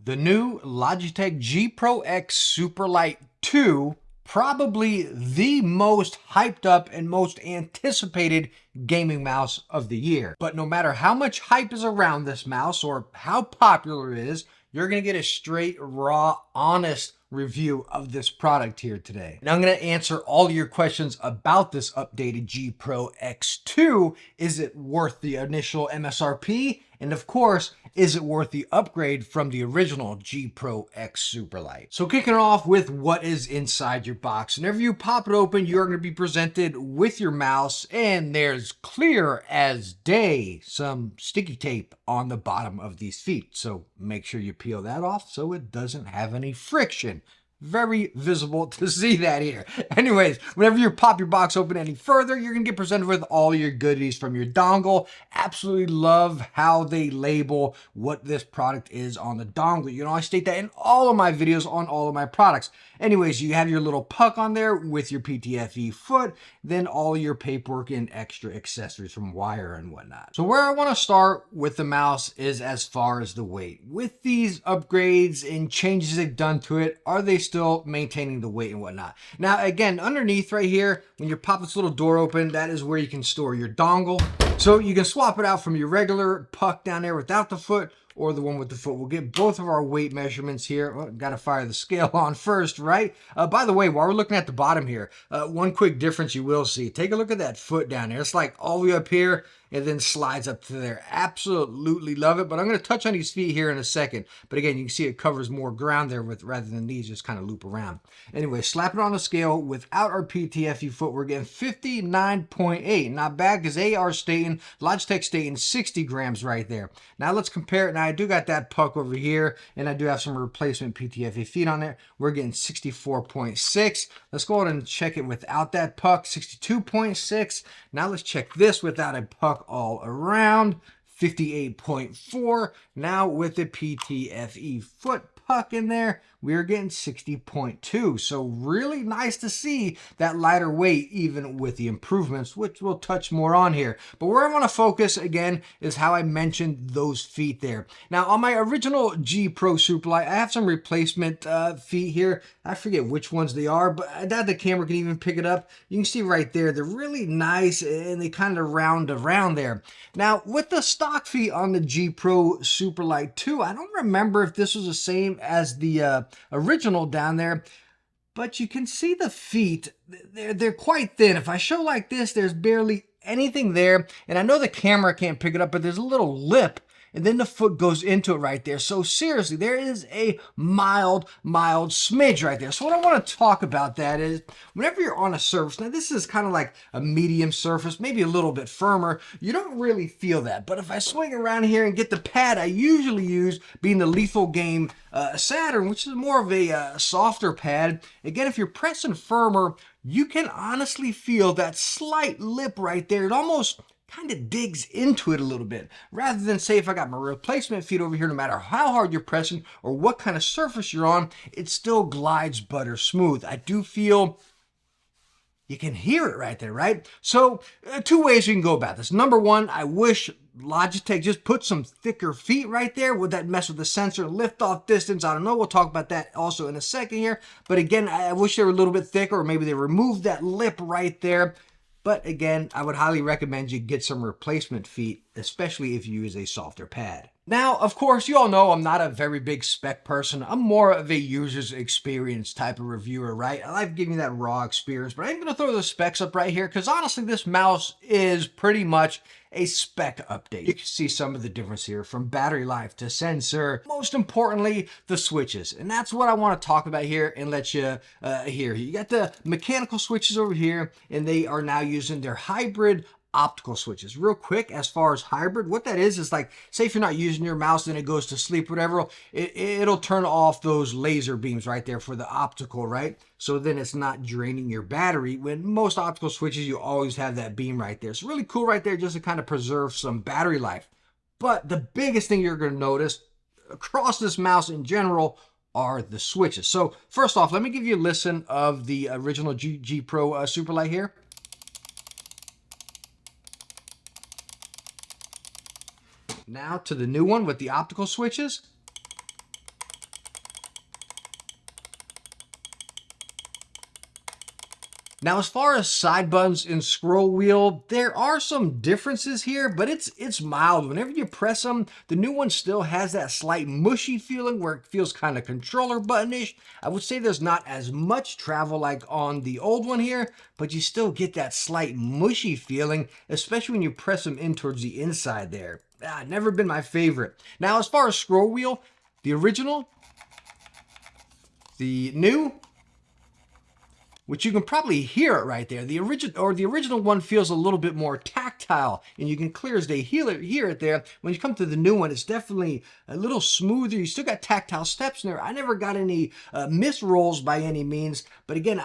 The new Logitech G Pro X Superlight 2, probably the most hyped up and most anticipated gaming mouse of the year. But no matter how much hype is around this mouse or how popular it is, you're going to get a straight, raw, honest review of this product here today. And I'm going to answer all your questions about this updated G Pro X2. Is it worth the initial MSRP? And of course, is it worth the upgrade from the original G Pro X Superlight? So kicking off with what is inside your box. Whenever you pop it open, you're going to be presented with your mouse, and there's clear as day some sticky tape on the bottom of these feet. So make sure you peel that off so it doesn't have any friction. Very visible to see that here. Anyways, whenever you pop your box open any further, you're going to get presented with all your goodies from your dongle. Absolutely love how they label what this product is on the dongle. You know, I state that in all of my videos on all of my products. Anyways, you have your little puck on there with your PTFE foot, then all your paperwork and extra accessories from wire and whatnot. So where I want to start with the mouse is as far as the weight. With these upgrades and changes they've done to it, are they still maintaining the weight and whatnot? Now, again, underneath right here, when you pop this little door open, that is where you can store your dongle. So you can swap it out from your regular puck down there without the foot or the one with the foot. We'll get both of our weight measurements here. Oh, got to fire the scale on first, right? By the way, while we're looking at the bottom here, one quick difference you will see. Take a look at that foot down there. It's like all the way up here and then slides up to there. Absolutely love it. But I'm going to touch on these feet here in a second. But again, you can see it covers more ground there with rather than these just kind of loop around. Anyway, slap it on the scale. Without our PTFE foot, we're getting 59.8. Not bad because they are stating, Logitech stating 60 grams right there. Now let's compare it. Now I do got that puck over here, and I do have some replacement PTFE feet on there. We're getting 64.6. Let's go ahead and check it without that puck, 62.6. Now let's check this without a puck all around, 58.4. Now with the PTFE foot puck in there, we're getting 60.2. So really nice to see that lighter weight even with the improvements, which we'll touch more on here. But where I want to focus again is how I mentioned those feet there. Now on my original G Pro Superlight, I have some replacement feet here. I forget which ones they are, but I doubt the camera can even pick it up. You can see right there, they're really nice and they kind of round around there. Now with the stock feet on the G Pro Superlight 2, I don't remember if this was the same as the original down there, but you can see the feet, they're quite thin. If I show like this, there's barely anything there, and I know the camera can't pick it up, but there's a little lip, and then the foot goes into it right there. So seriously, there is a mild smidge right there. So what I want to talk about that is whenever you're on a surface, now this is kind of like a medium surface, maybe a little bit firmer, you don't really feel that. But if I swing around here and get the pad I usually use, being the Lethal Game Saturn, which is more of a softer pad, again, if you're pressing firmer, you can honestly feel that slight lip right there. It almost kind of digs into it a little bit, rather than say if I got my replacement feet over here, no matter how hard you're pressing or what kind of surface you're on, it still glides butter smooth. I do feel you can hear it right there, right? So two ways you can go about this. Number one, I wish Logitech just put some thicker feet right there. Would that mess with the sensor lift off distance? I don't know. We'll talk about that also in a second here. But again, I wish they were a little bit thicker, or maybe they removed that lip right there. But again, I would highly recommend you get some replacement feet, especially if you use a softer pad. Now, of course, you all know I'm not a very big spec person. I'm more of a user's experience type of reviewer, right? I like giving you that raw experience, but I'm going to throw the specs up right here because honestly, this mouse is pretty much a spec update. You can see some of the difference here from battery life to sensor, most importantly, the switches. And that's what I want to talk about here and let you hear. You got the mechanical switches over here, and they are now using their hybrid optical switches. Real quick, as far as hybrid, what that is like, say if you're not using your mouse and it goes to sleep, whatever, it'll turn off those laser beams right there for the optical, right? So then it's not draining your battery. When most optical switches, you always have that beam right there. It's really cool right there just to kind of preserve some battery life. But the biggest thing you're going to notice across this mouse in general are the switches. So first off, let me give you a listen of the original G Pro Superlight here. Now to the new one with the optical switches. Now, as far as side buttons and scroll wheel, there are some differences here, but it's mild. Whenever you press them, the new one still has that slight mushy feeling where it feels kind of controller button-ish. I would say there's not as much travel like on the old one here, but you still get that slight mushy feeling, especially when you press them in towards the inside there. Never been my favorite. Now, as far as scroll wheel, the original, the new, which you can probably hear it right there. The original one feels a little bit more tactile, and you can clear as day hear it there. When you come to the new one, it's definitely a little smoother. You still got tactile steps in there. I never got any misrolls by any means, but again,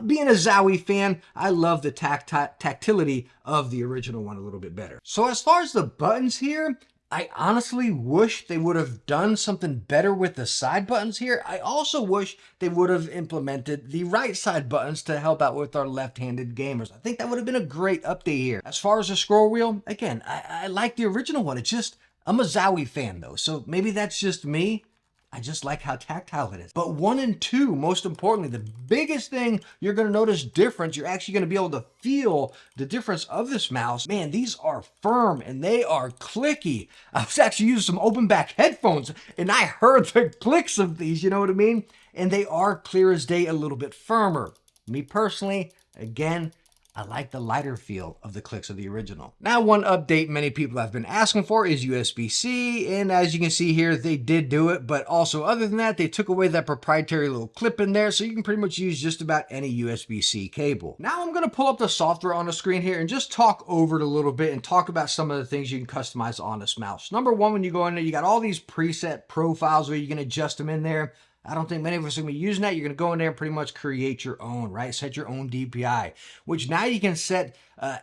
being a Zowie fan, I love the tactility of the original one a little bit better. So as far as the buttons here, I honestly wish they would have done something better with the side buttons here. I also wish they would have implemented the right side buttons to help out with our left-handed gamers. I think that would have been a great update here. As far as the scroll wheel, again, I like the original one. It's just, I'm a Zowie fan though, so maybe that's just me. I just like how tactile it is. But 1 and 2, most importantly, the biggest thing you're going to notice difference, you're actually going to be able to feel the difference of this mouse. Man, these are firm and they are clicky. I was actually using some open back headphones and I heard the clicks of these, you know what I mean? And they are clear as day, a little bit firmer. Me personally, again, I like the lighter feel of the clicks of the original. Now, one update many people have been asking for is USB-C, and as you can see here, they did do it, but also other than that, they took away that proprietary little clip in there, so you can pretty much use just about any USB-C cable. Now, I'm gonna pull up the software on the screen here and just talk over it a little bit and talk about some of the things you can customize on this mouse. Number one, when you go in there, you got all these preset profiles where you can adjust them in there. I don't think many of us are going to be using that. You're going to go in there and pretty much create your own, right? Set your own DPI, which now you can set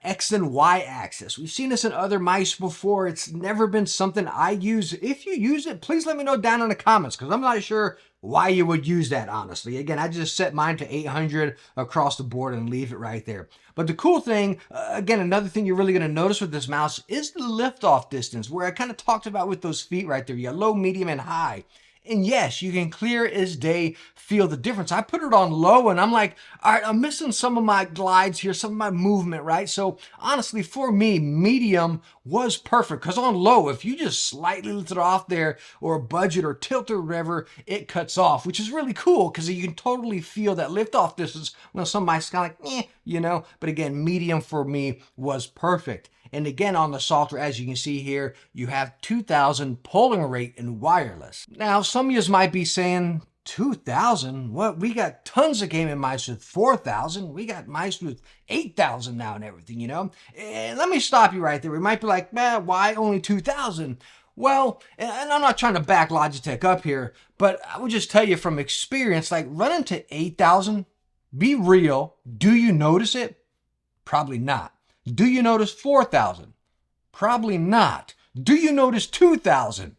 X and Y axis. We've seen this in other mice before. It's never been something I use. If you use it, please let me know down in the comments because I'm not sure why you would use that, honestly. Again, I just set mine to 800 across the board and leave it right there. But the cool thing, again, another thing you're really going to notice with this mouse is the liftoff distance, where I kind of talked about with those feet right there. You got low, medium, and high. And yes, you can clear as day feel the difference. I put it on low and I'm like, all right, I'm missing some of my glides here, some of my movement, right? So honestly, for me, medium was perfect because on low, if you just slightly lift it off there or budge it or tilt or whatever, it cuts off, which is really cool because you can totally feel that liftoff distance when some mice kind of like, you know, but again, medium for me was perfect. And again, on the software, as you can see here, you have 2000 polling rate in wireless. Now, some of you might be saying, 2000? What? We got tons of gaming mice with 4000. We got mice with 8000 now and everything, you know? And let me stop you right there. We might be like, man, why only 2000? Well, and I'm not trying to back Logitech up here, but I would just tell you from experience, like running to 8000, be real, do you notice it? Probably not. Do you notice 4,000? Probably not. Do you notice 2,000?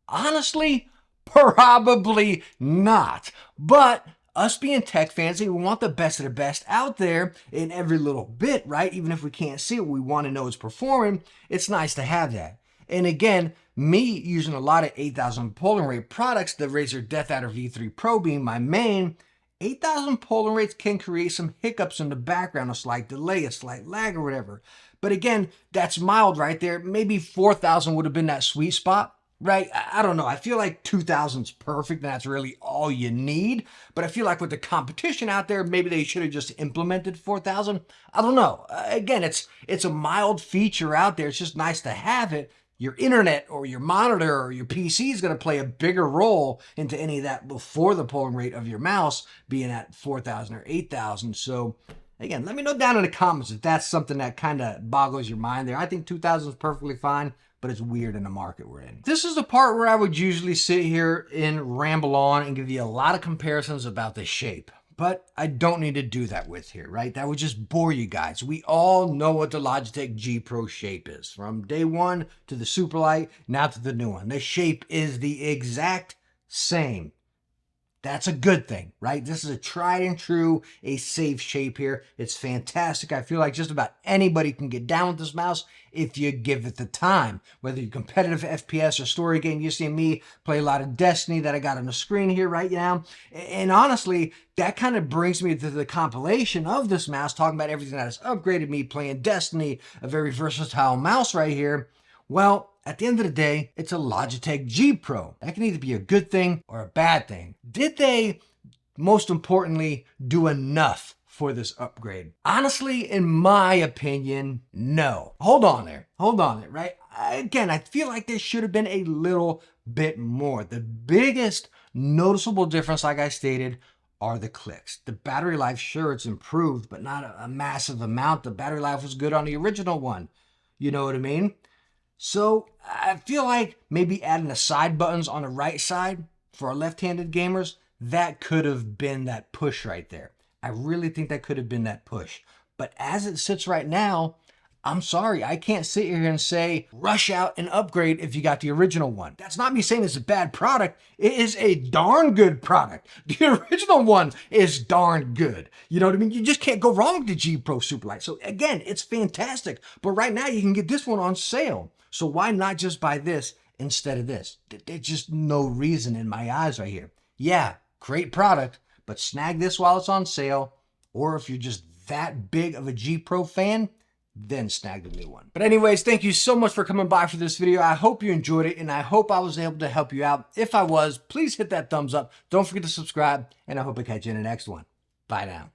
Honestly, probably not. But us being tech fans, we want the best of the best out there in every little bit, right? Even if we can't see it, we want to know it's performing. It's nice to have that. And again, me using a lot of 8,000 polling rate products, the Razer Death Adder V3 Pro being my main, 8,000 polling rates can create some hiccups in the background, a slight delay, a slight lag or whatever. But again, that's mild right there. Maybe 4,000 would have been that sweet spot, right? I don't know. I feel like 2,000 is perfect and that's really all you need. But I feel like with the competition out there, maybe they should have just implemented 4,000. I don't know. Again, it's a mild feature out there. It's just nice to have it. Your internet or your monitor or your PC is going to play a bigger role into any of that before the polling rate of your mouse being at 4,000 or 8,000. So again, let me know down in the comments if that's something that kind of boggles your mind there. I think 2,000 is perfectly fine, but it's weird in the market we're in. This is the part where I would usually sit here and ramble on and give you a lot of comparisons about the shape. But I don't need to do that with here, right? That would just bore you guys. We all know what the Logitech G Pro shape is. From day one to the Superlight, now to the new one. The shape is the exact same. That's a good thing, right? This is a tried and true, a safe shape here. It's fantastic. I feel like just about anybody can get down with this mouse if you give it the time. Whether you're competitive FPS or story game, you see me play a lot of Destiny that I got on the screen here right now. And honestly, that kind of brings me to the compilation of this mouse, talking about everything that has upgraded me playing Destiny, a very versatile mouse right here. Well, at the end of the day, it's a Logitech G Pro. That can either be a good thing or a bad thing. Did they, most importantly, do enough for this upgrade? Honestly, in my opinion, no. Hold on there, right? Again, I feel like there should have been a little bit more. The biggest noticeable difference, like I stated, are the clicks. The battery life, sure, it's improved, but not a massive amount. The battery life was good on the original one. You know what I mean? So I feel like maybe adding the side buttons on the right side for our left-handed gamers, that could have been that push right there. I really think that could have been that push. But as it sits right now, I'm sorry, I can't sit here and say, rush out and upgrade if you got the original one. That's not me saying it's a bad product. It is a darn good product. The original one is darn good. You know what I mean? You just can't go wrong with the G Pro Superlight. So again, it's fantastic. But right now you can get this one on sale. So why not just buy this instead of this? There's just no reason in my eyes right here. Yeah, great product, but snag this while it's on sale. Or if you're just that big of a G Pro fan, then snag the new one. But anyways, thank you so much for coming by for this video. I hope you enjoyed it, and I hope I was able to help you out. If I was, please hit that thumbs up. Don't forget to subscribe, and I hope I catch you in the next one. Bye now.